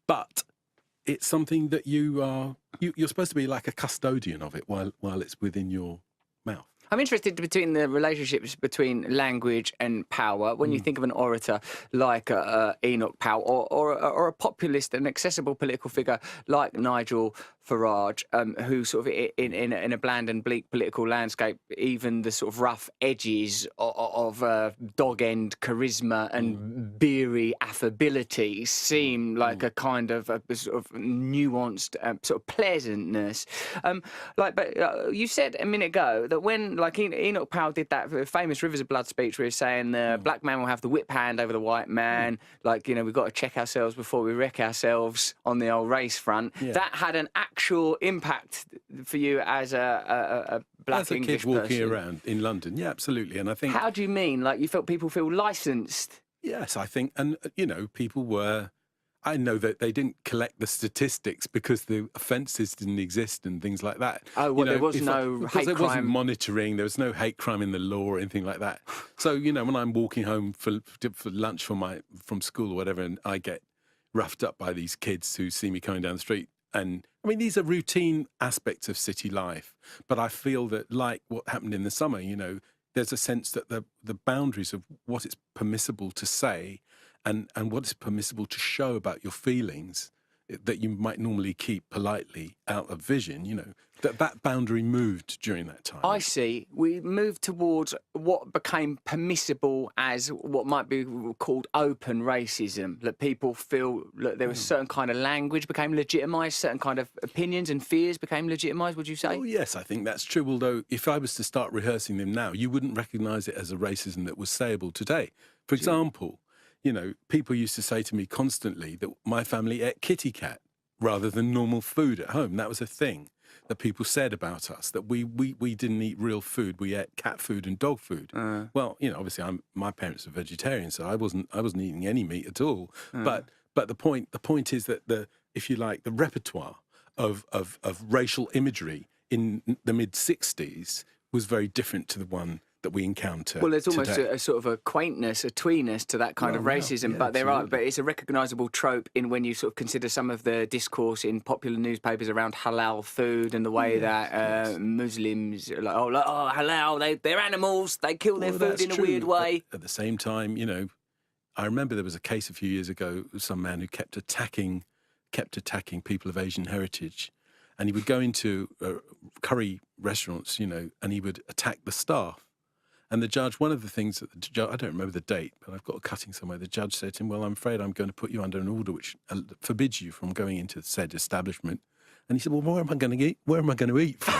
but it's something that you're supposed to be like a custodian of it while it's within your mouth. I'm interested between the relationships between language and power. When you think of an orator like Enoch Powell, or a populist and accessible political figure like Nigel Farage, who sort of in a bland and bleak political landscape, even the sort of rough edges of dog-end charisma and beery affability seem like a kind of a sort of nuanced sort of pleasantness. But you said a minute ago that when like Enoch Powell did that famous Rivers of Blood speech where he was saying the black man will have the whip hand over the white man, like, we've got to check ourselves before we wreck ourselves on the old race front. Yeah. That had an actual impact for you as a black as a English kid walking person. around in London. Yeah, absolutely. And I think... How do you mean? Like, you felt people feel licensed? Yes, I think, and, people were... I know that they didn't collect the statistics because the offences didn't exist and things like that. Oh, well, there was no hate crime. There wasn't monitoring, there was no hate crime in the law or anything like that. So, when I'm walking home for lunch from school or whatever, and I get roughed up by these kids who see me coming down the street, and I mean, these are routine aspects of city life, but I feel that, like what happened in the summer, there's a sense that the boundaries of what is permissible to say and what is permissible to show about your feelings that you might normally keep politely out of vision, that boundary moved during that time. I see. We moved towards what became permissible as what might be called open racism, that people feel that there was certain kind of language became legitimised, certain kind of opinions and fears became legitimised, would you say? Oh, yes, I think that's true, although if I was to start rehearsing them now, you wouldn't recognise it as a racism that was sayable today. For example... people used to say to me constantly that my family ate kitty cat rather than normal food at home. That was a thing that people said about us, that we didn't eat real food. We ate cat food and dog food. Well, obviously my parents are vegetarian, so I wasn't eating any meat at all. But the point is that the repertoire of racial imagery in the mid-60s was very different to the one that we encounter. Well, there's almost today. a sort of a quaintness, a tweeness to that kind of racism, but but it's a recognisable trope in when you sort of consider some of the discourse in popular newspapers around halal food and the way that Muslims are like, oh, halal, they're animals, they kill their food in a weird way. At the same time, I remember there was a case a few years ago of some man who kept attacking people of Asian heritage. And he would go into curry restaurants, and he would attack the staff. And the judge, one of the things that the judge, I don't remember the date, but I've got a cutting somewhere. The judge said to him, well, I'm afraid I'm going to put you under an order which forbids you from going into said establishment. And he said, well, where am I going to eat? Where am I going to eat from?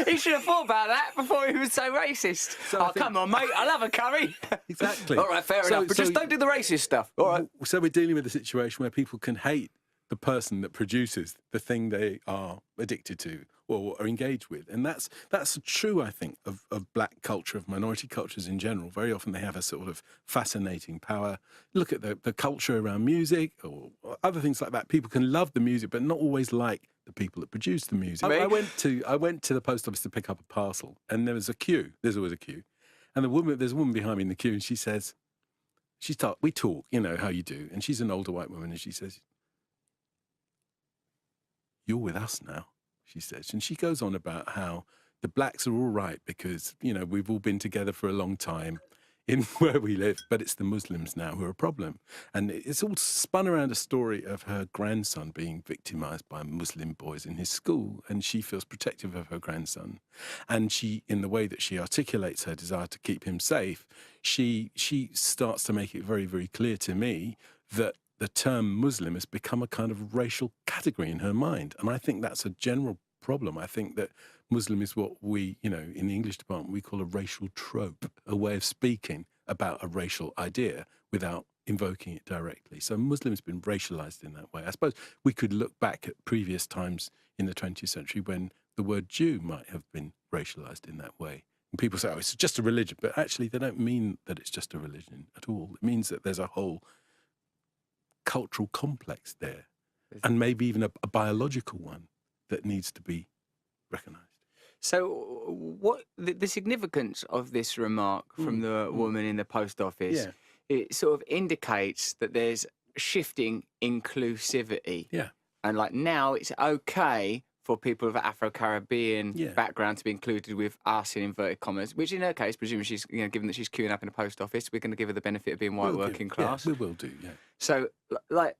He should have thought about that before he was so racist. Come on, mate, I love a curry. Exactly. All right, fair enough, but just don't do the racist stuff. All right. So we're dealing with a situation where people can hate the person that produces the thing they are addicted to or are engaged with. And that's true, I think, of black culture, of minority cultures in general. Very often they have a sort of fascinating power. Look at the culture around music or other things like that. People can love the music, but not always like the people that produce the music. I went to the post office to pick up a parcel, and there was a queue. There's always a queue. And there's a woman behind me in the queue, and she says, we talk, how you do. And she's an older white woman, and she says, you're with us now, she says. And she goes on about how the blacks are all right because, we've all been together for a long time in where we live, but it's the Muslims now who are a problem. And it's all spun around a story of her grandson being victimised by Muslim boys in his school, and she feels protective of her grandson. And she, in the way that she articulates her desire to keep him safe, she starts to make it very, very clear to me that the term Muslim has become a kind of racial category in her mind. And I think that's a general problem. I think that Muslim is what we, in the English department, we call a racial trope, a way of speaking about a racial idea without invoking it directly. So Muslim has been racialized in that way. I suppose we could look back at previous times in the 20th century when the word Jew might have been racialized in that way. And people say, oh, it's just a religion. But actually, they don't mean that it's just a religion at all. It means that there's a whole cultural complex there, and maybe even a biological one that needs to be recognised. So what the significance of this remark from the woman in the post office, it sort of indicates that there's shifting inclusivity. Yeah. And like now it's okay for people of Afro-Caribbean Yeah. background to be included with us in inverted commas, which in her case, presumably she's, given that she's queuing up in a post office, we're going to give her the benefit of being white working class. Yeah, we will do, yeah. So like,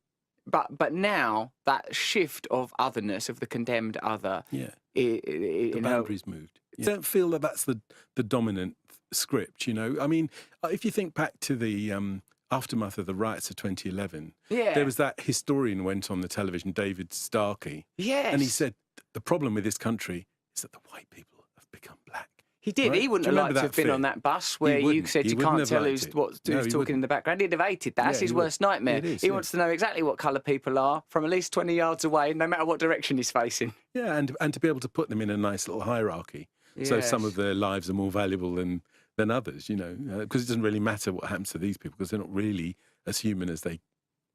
but now that shift of otherness, of the condemned other, Yeah. the The boundaries moved. You don't feel that that's the dominant script, you know? I mean, if you think back to the aftermath of the riots of 2011, Yeah. there was that historian went on the television, David Starkey, Yes. and he said, the problem with this country is that the white people have become black. He did. Right? He wouldn't Do you have liked remember to have that been on bit? that bus where you wouldn't. said He you wouldn't can't have tell liked who's it. who's No, he talking wouldn't. in the background. He'd have hated that. That's Yeah, his he would. worst nightmare. It is, He yeah. wants to know exactly what colour people are from at least 20 yards away, no matter what direction he's facing. Yeah, and to be able to put them in a nice little hierarchy. So some Yes. of their lives are more valuable than others, you know, because it doesn't really matter what happens to these people because they're not really as human as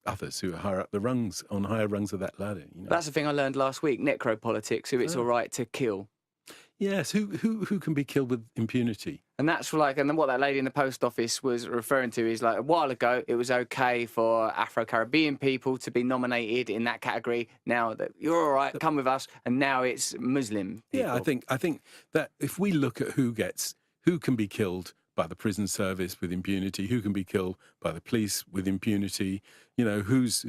others who are higher up the rungs, on higher rungs of that ladder. You know? That's the thing I learned last week, necropolitics, who it's all right to kill. Yes, who can be killed with impunity? And that's like, and then what that lady in the post office was referring to is like a while ago, it was okay for Afro-Caribbean people to be nominated in that category. Now that you're all right, come with us. And now it's Muslim people. Yeah, I think that if we look at who can be killed by the prison service with impunity, who can be killed by the police with impunity, you know, whose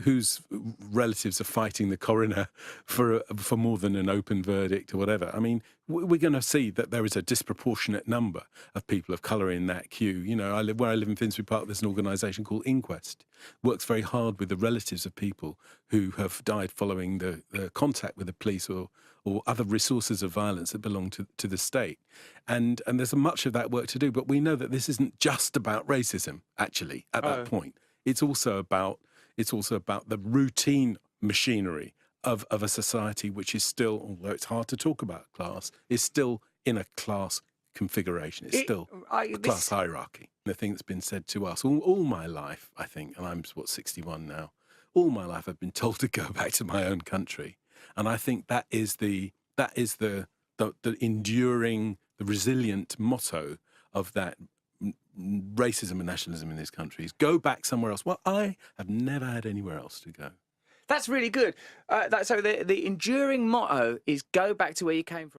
relatives are fighting the coroner for more than an open verdict or whatever. I mean, we're going to see that there is a disproportionate number of people of colour in that queue. You know, where I live in Finsbury Park, there's an organisation called Inquest, works very hard with the relatives of people who have died following the contact with the police or other resources of violence that belong to the state. And there's much of that work to do, but we know that this isn't just about racism, actually, at that point. It's also about the routine machinery of a society which is still, although it's hard to talk about class, is still in a class configuration. It's still a class hierarchy. The thing that's been said to us all my life, I think, and I'm 61 now, all my life I've been told to go back to my own country. And I think that is the enduring, the resilient motto of that racism and nationalism in this country is go back somewhere else. Well, I have never had anywhere else to go. That's really good. So the enduring motto is go back to where you came from.